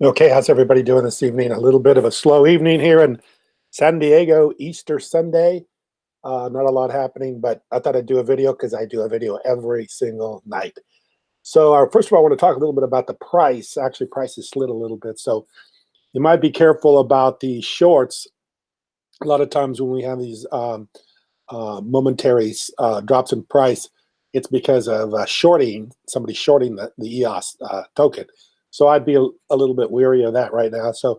Okay, how's everybody doing this evening? A little bit of a slow evening here in San Diego, Easter Sunday. Not a lot happening, but I thought I'd do a video because I do a video every single night. So, first of all, I want to talk a little bit about the price. Actually, prices slid a little bit, so you might be careful about the shorts. A lot of times when we have these momentary drops in price, it's because of shorting, somebody shorting the EOS token. So I'd be a little bit weary of that right now. So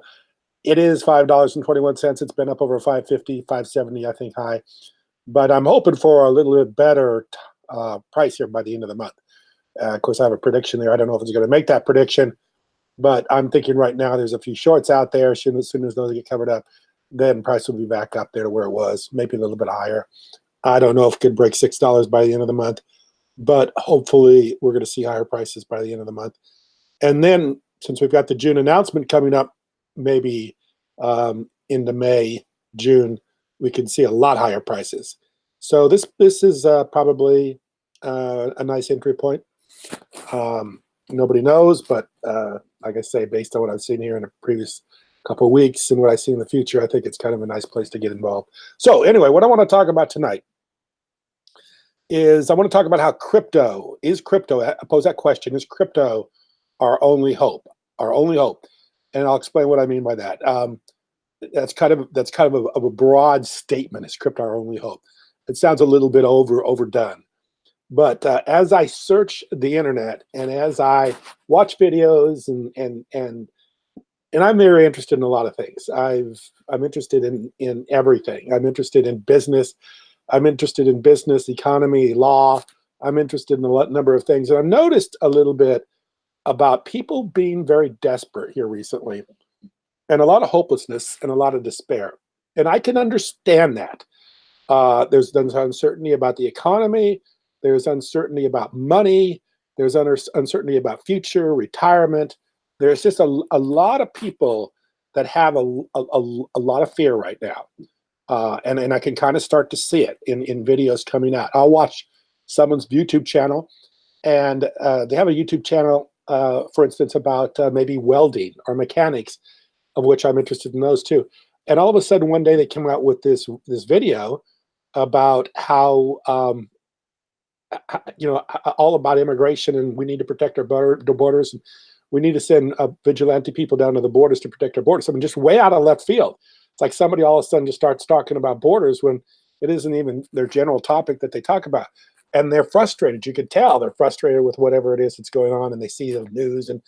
it is $5.21. It's been up over 550, 570, I think, high. But I'm hoping for a little bit better price here by the end of the month. Of course, I have a prediction there. I don't know if it's going to make that prediction, but I'm thinking right now there's a few shorts out there. As soon as those get covered up, then price will be back up there to where it was, maybe a little bit higher. I don't know if it could break $6 by the end of the month, but hopefully we're going to see higher prices by the end of the month. And then since we've got the June announcement coming up, maybe into May, June, we can see a lot higher prices. So this is probably a nice entry point. Nobody knows, but like I say, based on what I've seen here in the previous couple of weeks and what I see in the future, I think it's kind of a nice place to get involved. So anyway, what I want to talk about tonight is I want to talk about how crypto, I pose that question, is crypto our only hope? Our only hope. And I'll explain what I mean by that. That's kind of a broad statement. Is crypto our only hope? It sounds a little bit overdone. But as I search the internet and as I watch videos and I'm very interested in a lot of things. I'm interested in everything. I'm interested in business. I'm interested in business, economy, law. I'm interested in a number of things. And I've noticed a little bit about people being very desperate here recently, and a lot of hopelessness and a lot of despair. And I can understand that. There's uncertainty about the economy. There's uncertainty about money. There's uncertainty about future, retirement. There's just a lot of people that have a lot of fear right now. And I can kind of start to see it in videos coming out. I'll watch someone's YouTube channel, and they have a YouTube channel, for instance, about maybe welding or mechanics, of which I'm interested in those too. And all of a sudden, one day they came out with this video about how all about immigration, and we need to protect our borders. And we need to send vigilante people down to the borders to protect our borders. I mean, just way out of left field. It's like somebody all of a sudden just starts talking about borders when it isn't even their general topic that they talk about. And they're frustrated. You can tell they're frustrated with whatever it is that's going on, and they see the news and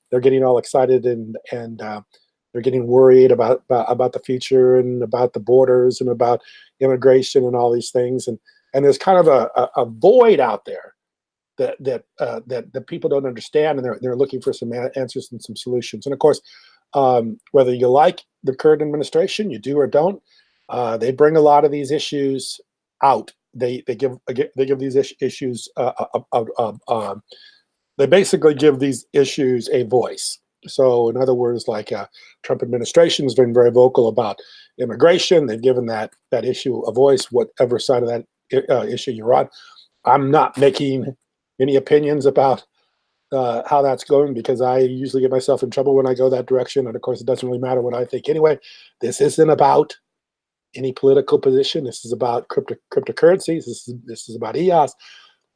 they're getting all excited and they're getting worried about the future and about the borders and about immigration and all these things. And there's kind of a void out there that people don't understand, and they're looking for some answers and some solutions. And of course, whether you like the current administration, you do or don't, they bring a lot of these issues out. They give these issues they basically give these issues a voice. So in other words, like Trump administration has been very vocal about immigration. They've given that issue a voice, whatever side of that issue you're on. I'm not making any opinions about how that's going, because I usually get myself in trouble when I go that direction. And of course, it doesn't really matter what I think anyway. This isn't about any political position. This is about cryptocurrencies. This is about EOS,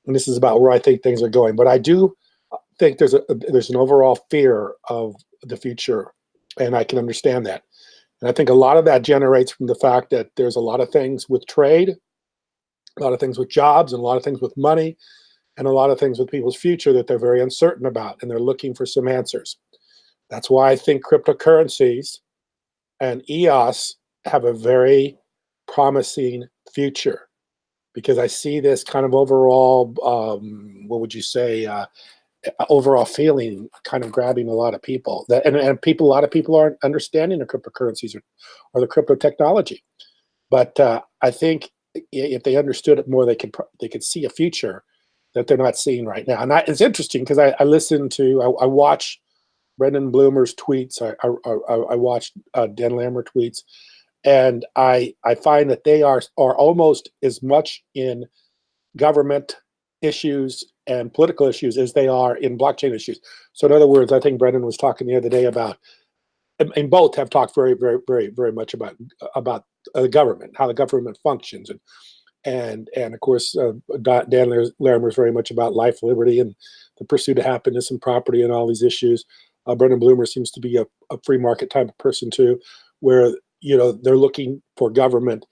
and this is about where I think things are going. But I do think there's an overall fear of the future, and I can understand that. And I think a lot of that generates from the fact that there's a lot of things with trade, a lot of things with jobs, and a lot of things with money, and a lot of things with people's future that they're very uncertain about, and they're looking for some answers. That's why I think cryptocurrencies and EOS have a very promising future, because I see this kind of overall, what would you say, overall feeling kind of grabbing a lot of people. And a lot of people aren't understanding the cryptocurrencies or the crypto technology. But I think if they understood it more, they could see a future that they're not seeing right now. And it's interesting because I watch Brendan Bloomer's tweets. I watch Dan Lammer tweets, and I find that they are almost as much in government issues and political issues as they are in blockchain issues. So in other words, I think Brendan was talking the other day about, and both have talked very much about the government, how the government functions, and of course, Dan Larimer is very much about life, liberty, and the pursuit of happiness and property and all these issues. Brendan Bloomer seems to be a free market type of person too, where they're looking for government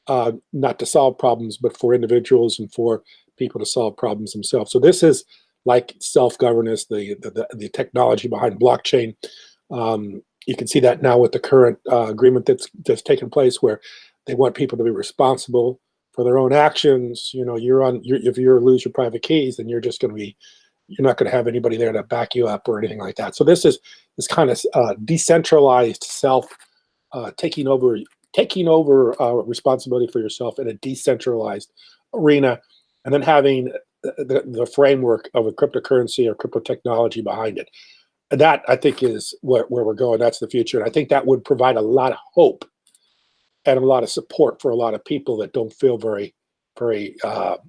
not to solve problems, but for individuals and for people to solve problems themselves. So this is like self-governance, the technology behind blockchain. You can see that now with the current agreement that's taken place, where they want people to be responsible for their own actions. If you lose your private keys, then you're not going to have anybody there to back you up or anything like that. So this is this kind of decentralized self taking over responsibility for yourself in a decentralized arena, and then having the framework of a cryptocurrency or crypto technology behind it. And that, I think, is where we're going. That's the future. And I think that would provide a lot of hope and a lot of support for a lot of people that don't feel very, what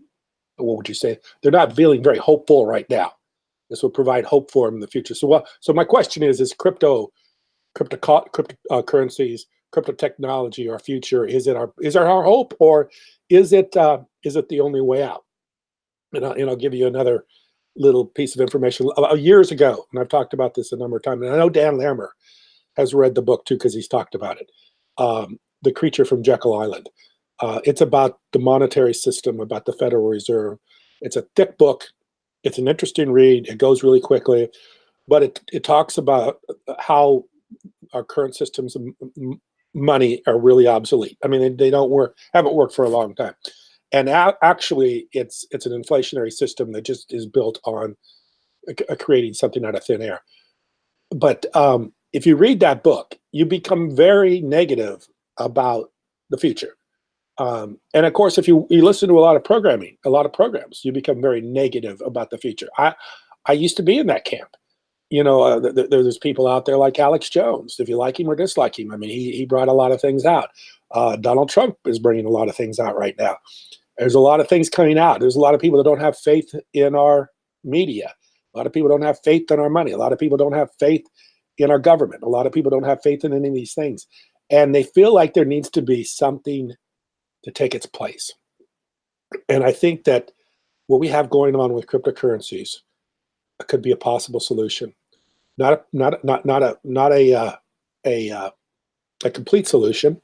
would you say? They're not feeling very hopeful right now. This will provide hope for them in the future. So my question is cryptocurrencies, crypto technology our future? Is it our hope, or is it the only way out? And I'll give you another little piece of information. Years ago, and I've talked about this a number of times, and I know Dan Larimer has read the book too, because he's talked about it. The Creature from Jekyll Island. It's about the monetary system, about the Federal Reserve. It's a thick book. It's an interesting read. It goes really quickly, but it talks about how our current systems of money are really obsolete. I mean, they haven't worked for a long time. And actually, it's an inflationary system that just is built on creating something out of thin air. But if you read that book, you become very negative about the future. And of course, if you listen to a lot of programs, you become very negative about the future. I used to be in that camp. There's people out there like Alex Jones, if you like him or dislike him. I mean, he brought a lot of things out. Donald Trump is bringing a lot of things out right now. There's a lot of things coming out. There's a lot of people that don't have faith in our media. A lot of people don't have faith in our money. A lot of people don't have faith in our government. A lot of people don't have faith in any of these things. And they feel like there needs to be something to take its place. And I think that what we have going on with cryptocurrencies could be a possible solution. Not a complete solution,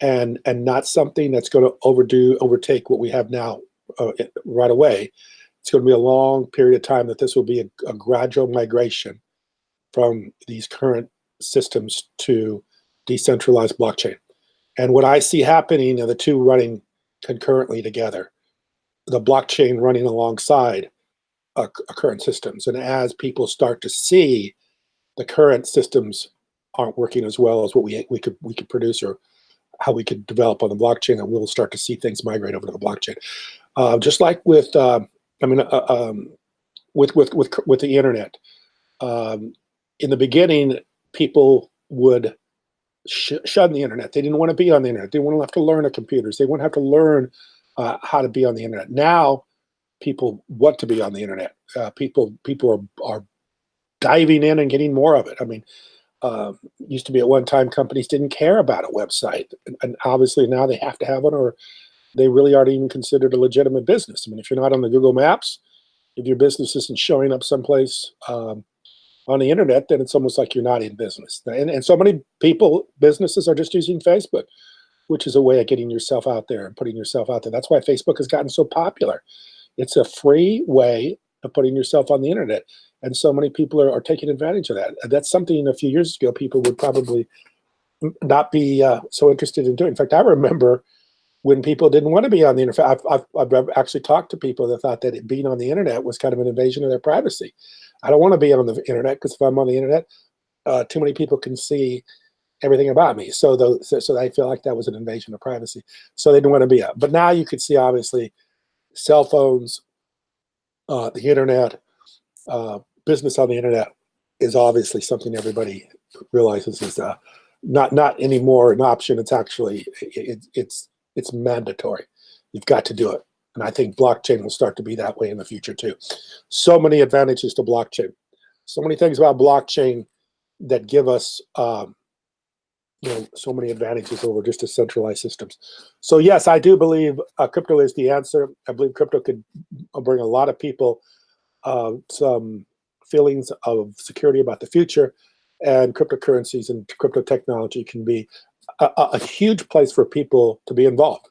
and not something that's going to overtake what we have now right away. It's going to be a long period of time that this will be a gradual migration from these current systems to decentralized blockchain. And what I see happening are the two running concurrently together, the blockchain running alongside current systems. And as people start to see the current systems aren't working as well as what we could produce, or how we could develop on the blockchain, and we'll start to see things migrate over to the blockchain. Just like with the internet. In the beginning, people would shun the internet. They didn't want to be on the internet. They wouldn't have to learn the computers. They wouldn't have to learn how to be on the internet. Now, people want to be on the internet. People are diving in and getting more of it. I mean, used to be at one time companies didn't care about a website, and obviously now they have to have one, or they really aren't even considered a legitimate business. I mean, if you're not on the Google Maps, if your business isn't showing up someplace on the internet, then it's almost like you're not in business. And so many businesses are just using Facebook, which is a way of getting yourself out there and putting yourself out there. That's why Facebook has gotten so popular. It's a free way of putting yourself on the internet. And so many people are taking advantage of that. That's something a few years ago people would probably not be so interested in doing. In fact, I remember when people didn't want to be on the internet. I've actually talked to people that thought that being on the internet was kind of an invasion of their privacy. I don't want to be on the internet, because if I'm on the internet, too many people can see everything about me. So I feel like that was an invasion of privacy. So they didn't want to be up. But now you could see, obviously, cell phones, the internet, business on the internet is obviously something everybody realizes is not anymore an option. It's actually it's mandatory. You've got to do it. And I think blockchain will start to be that way in the future too. So many advantages to blockchain. So many things about blockchain that give us so many advantages over just decentralized systems. So yes, I do believe crypto is the answer. I believe crypto could bring a lot of people some feelings of security about the future, and cryptocurrencies and crypto technology can be a huge place for people to be involved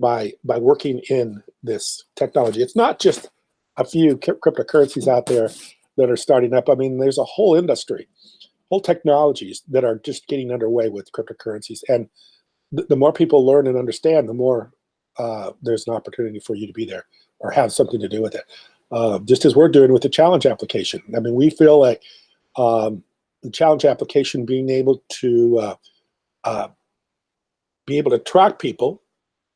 by working in this technology. It's not just a few cryptocurrencies out there that are starting up. I mean, there's a whole industry, whole technologies that are just getting underway with cryptocurrencies. And the more people learn and understand, the more there's an opportunity for you to be there or have something to do with it. Just as we're doing with the challenge application. I mean, we feel like the challenge application being able to track people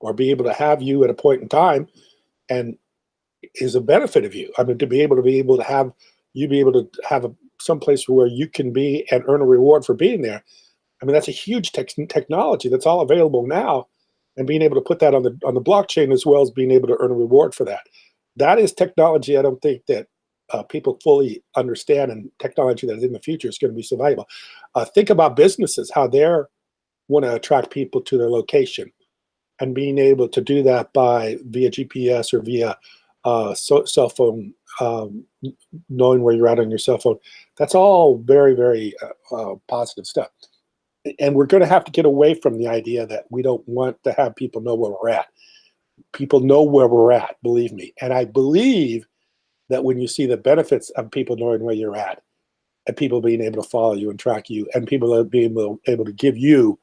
or be able to have you at a point in time and is a benefit of you. I mean, to be able to have some place where you can be and earn a reward for being there. I mean, that's a huge technology that's all available now, and being able to put that on the blockchain as well as being able to earn a reward for that. That is technology I don't think that people fully understand, and technology that is in the future is going to be so valuable. Think about businesses, how they're want to attract people to their location, and being able to do that via GPS or via cell phone, knowing where you're at on your cell phone. That's all very, very positive stuff. And we're going to have to get away from the idea that we don't want to have people know where we're at. People know where we're at, believe me. And I believe that when you see the benefits of people knowing where you're at, and people being able to follow you and track you, and people being able to give you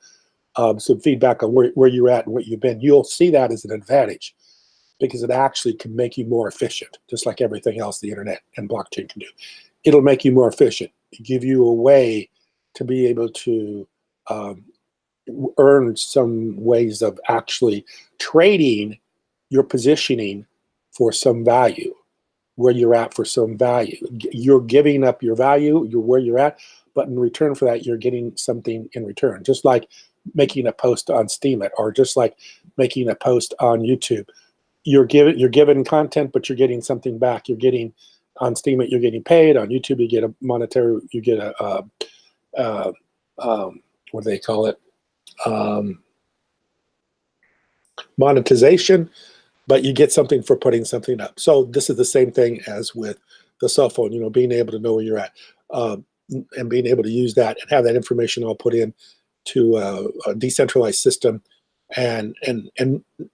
some feedback on where you're at and what you've been, you'll see that as an advantage, because it actually can make you more efficient, just like everything else the internet and blockchain can do. It'll make you more efficient, give you a way to be able to earn some ways of actually trading your positioning for some value, where you're at for some value. You're giving up your value, you're where you're at, but in return for that, you're getting something in return. Just like making a post on Steemit, or just like making a post on YouTube. You're given content, but you're getting something back. You're getting on Steemit, you're getting paid. On YouTube, you get a monetary, you get a what do they call it? Monetization, but you get something for putting something up. So this is the same thing as with the cell phone, being able to know where you're at, and being able to use that and have that information all put in to a decentralized system, and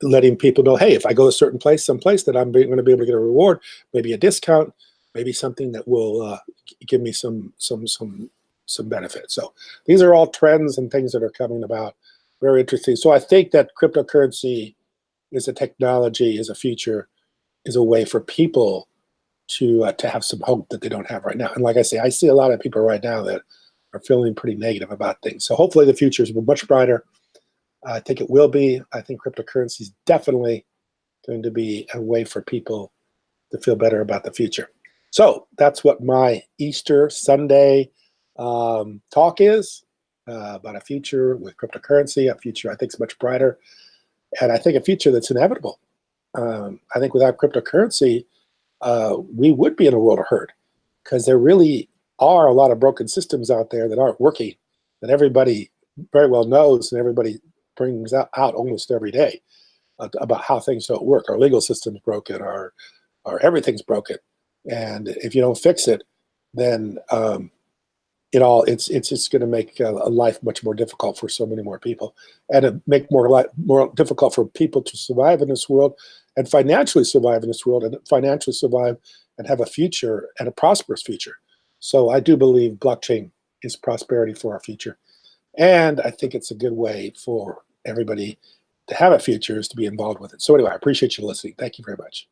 letting people know, hey, if I go to a certain place, someplace, that I'm going to be able to get a reward, maybe a discount, maybe something that will give me some benefit. So these are all trends and things that are coming about. Very interesting. So I think that cryptocurrency is a technology, is a future, is a way for people to have some hope that they don't have right now. And like I say, I see a lot of people right now that are feeling pretty negative about things. So hopefully the future is much brighter. I think it will be. I think cryptocurrency is definitely going to be a way for people to feel better about the future. So that's what my Easter Sunday talk is about a future with cryptocurrency, a future I think is much brighter, and I think a future that's inevitable. I think without cryptocurrency, we would be in a world of hurt, because there really are a lot of broken systems out there that aren't working, that everybody very well knows, and everybody brings out almost every day about how things don't work. Our legal system's broken, our everything's broken, and if you don't fix it, then it's just going to make life much more difficult for so many more people, and it make more difficult for people to survive in this world, and financially survive in this world, and financially survive and have a future, and a prosperous future. So I do believe blockchain is prosperity for our future, and I think it's a good way for everybody to have a future, is to be involved with it. So anyway, I appreciate you listening. Thank you very much.